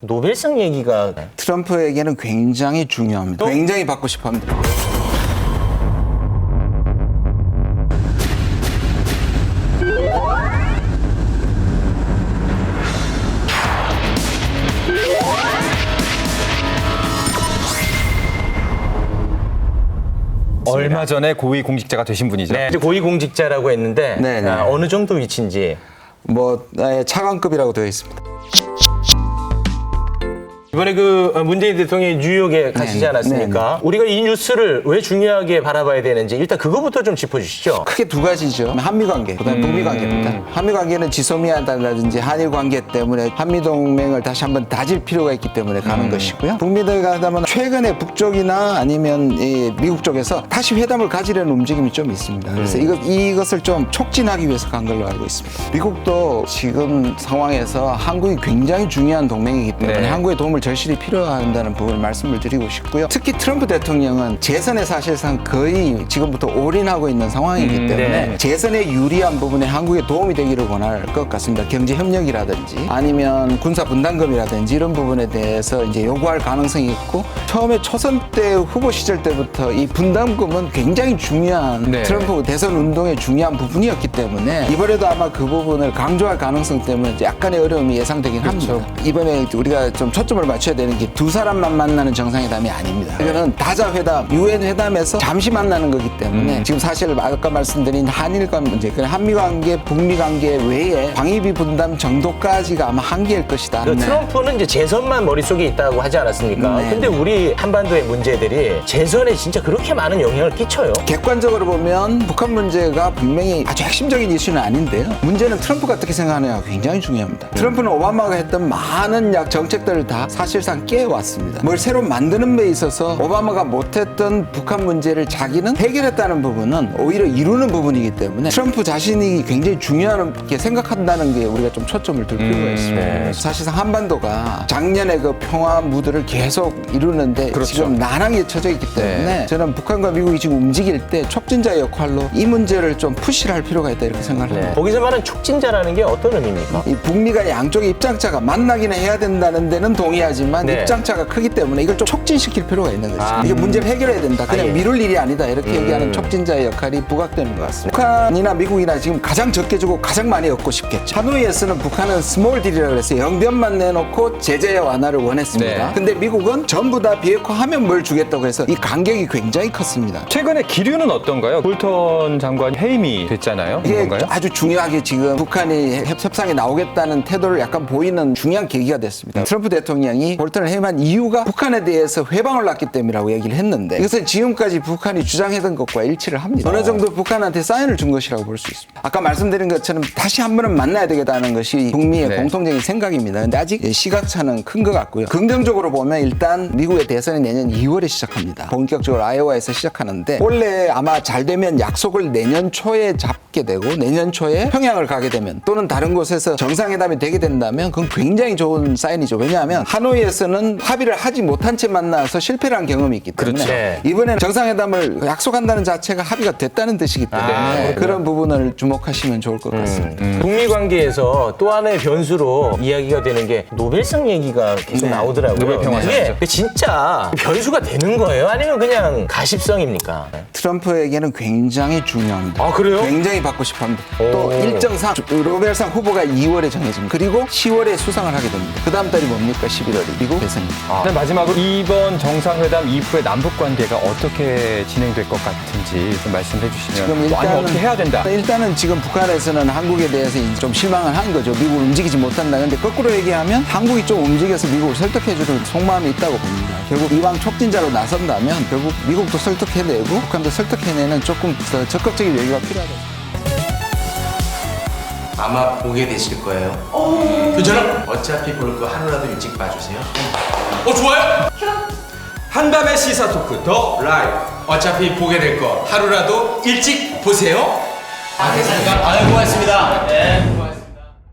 노벨상 얘기가 트럼프에게는 굉장히 중요합니다. 굉장히 받고 싶어 합니다. 얼마 전에 고위공직자가 되신 분이죠. 네, 이제 고위공직자라고 했는데 네네. 어느 정도 위치인지 차관급이라고 되어 있습니다. 이번에 문재인 대통령이 뉴욕에 가시지 않았습니까? 우리가 이 뉴스를 왜 중요하게 바라봐야 되는지 일단 그거부터 좀 짚어주시죠. 크게 두 가지죠. 한미 관계, 그다음에 북미 관계입니다. 한미 관계는 지소미아라든지 한일 관계 때문에 한미 동맹을 다시 한번 다질 필요가 있기 때문에 가는 것이고요. 북미들 가다면 최근에 북쪽이나 아니면 이 미국 쪽에서 다시 회담을 가지려는 움직임이 좀 있습니다. 그래서 이것을 좀 촉진하기 위해서 간 걸로 알고 있습니다. 미국도 지금 상황에서 한국이 굉장히 중요한 동맹이기 때문에 네. 한국의 도움을 절실히 필요한다는 부분을 말씀을 드리고 싶고요. 특히 트럼프 대통령은 재선에 사실상 거의 지금부터 올인하고 있는 상황이기 때문에 네. 재선에 유리한 부분에 한국에 도움이 되기를 원할 것 같습니다. 경제 협력이라든지 아니면 군사 분담금이라든지 이런 부분에 대해서 이제 요구할 가능성이 있고 처음에 초선 때 후보 시절 때부터 이 분담금은 굉장히 중요한 네. 트럼프 대선 운동의 중요한 부분이었기 때문에 이번에도 아마 그 부분을 강조할 가능성 때문에 약간의 어려움이 예상되긴 합니다. 이번에 우리가 좀 초점을 맞춰야 되는 게 두 사람만 만나는 정상회담이 아닙니다. 이거는 다자회담, 유엔 회담에서 잠시 만나는 거기 때문에 지금 사실 아까 말씀드린 한일관 문제, 한미 관계, 북미 관계 외에 방위비 분담 정도까지가 아마 한계일 것이다. 트럼프는 이제 재선만 머릿속에 있다고 하지 않았습니까? 네. 근데 우리 한반도의 문제들이 재선에 진짜 그렇게 많은 영향을 끼쳐요? 객관적으로 보면 북한 문제가 분명히 아주 핵심적인 이슈는 아닌데요. 문제는 트럼프가 어떻게 생각하느냐가 굉장히 중요합니다. 트럼프는 오바마가 했던 많은 정책들을 다 사실상 깨왔습니다. 뭘 새로 만드는 데 있어서 오바마가 못했던 북한 문제를 자기는 해결했다는 부분은 오히려 이루는 부분이기 때문에 트럼프 자신이 굉장히 중요하게 생각한다는 게 우리가 좀 초점을 둘 필요가 있습니다. 네. 사실상 한반도가 작년에 그 평화 무드를 계속 이루는데 그렇죠. 지금 난항에 처져 있기 때문에 네. 저는 북한과 미국이 지금 움직일 때 촉진자 역할로 이 문제를 좀 푸시를 할 필요가 있다 이렇게 생각을 합니다. 거기서 말하는 촉진자라는 게 어떤 의미입니까? 이 북미가 양쪽의 입장차가 만나기는 해야 된다는 데는 동의하지만 네. 입장차가 크기 때문에 이걸 좀 촉진시킬 필요가 있는 거죠. 이게 문제를 해결해야 된다. 그냥 예. 미룰 일이 아니다. 이렇게 얘기하는 촉진자의 역할이 부각되는 것 같습니다. 북한이나 미국이나 지금 가장 적게 주고 가장 많이 얻고 싶겠죠. 하노이에서는 북한은 스몰 딜이라고 해서 영변만 내놓고 제재 완화를 원했습니다. 네. 근데 미국은 전부 다 비핵화하면 뭘 주겠다고 해서 이 간격이 굉장히 컸습니다. 최근에 기류는 어떤가요? 볼턴 장관 해임이 됐잖아요. 이게 뭔가요? 아주 중요하게 지금 북한이 협상에 나오겠다는 태도를 약간 보이는 중요한 계기가 됐습니다. 트럼프 대통령이 볼턴을 해임한 이유가 북한에 대해서 회방을 놨기 때문이라고 얘기를 했는데 이것은 지금까지 북한이 주장했던 것과 일치를 합니다. 어느 정도 북한한테 사인을 준 것이라고 볼 수 있습니다. 아까 말씀드린 것처럼 다시 한 번은 만나야 되겠다는 것이 북미의 네. 공통적인 생각입니다. 근데 아직 시각차는 큰 것 같고요. 긍정적으로 보면 일단 미국의 대선이 내년 2월에 시작합니다. 본격적으로 아이오와에서 시작하는데 원래 아마 잘 되면 약속을 내년 초에 잡게 되고 내년 초에 평양을 가게 되면 또는 다른 곳에서 정상회담이 되게 된다면 그건 굉장히 좋은 사인이죠. 왜냐하면 하노이에서는 합의를 하지 못한 채 만나서 실패를 한 경험이 있기 때문에 그렇죠. 네. 이번에는 정상회담을 약속한다는 자체가 합의가 됐다는 뜻이기 때문에 그런 부분을 주목하시면 좋을 것 같습니다. 북미 관계에서 또 하나의 변수로 이야기가 되는 게 노벨상 얘기가 계속 네. 나오더라고요. 노벨 평화상이죠. 그게 진짜 변수가 되는 거예요? 아니면 그냥 가십성입니까? 트럼프에게는 굉장히 중요합니다. 아, 그래요? 굉장히 받고 싶어 합니다. 또 오. 일정상 노벨상 후보가 2월에 정해집니다. 그리고 10월에 수상을 하게 됩니다. 그 다음 달이 뭡니까? 11월이 미국 대선입니다. 네, 마지막으로 이번 정상회담 이후에 남북 관계가 어떻게 진행될 것 같은지 좀 말씀해 주시면 또 아니 어떻게 해야 된다. 일단은 지금 북한에서는 한국에 대해서 이제 좀 실망을 한 거죠. 미국을 움직이지 못한다. 근데 거꾸로 얘기하면 한국이 좀 움직여서 미국을 설득해주는 속마음이 있다고 봅니다. 결국 이왕 촉진자로 나선다면 결국 미국도 설득해내고 북한도 설득해내는 조금 더 적극적인 외교가 필요하다. 아마 보게 되실 거예요. 괜찮아? 어차피 볼 거 하루라도 일찍 봐주세요. 좋아요? 한밤의 시사 토크 더 라이브. 어차피 보게 될 거 하루라도 일찍 보세요. 됐습니까? 고맙습니다. 네.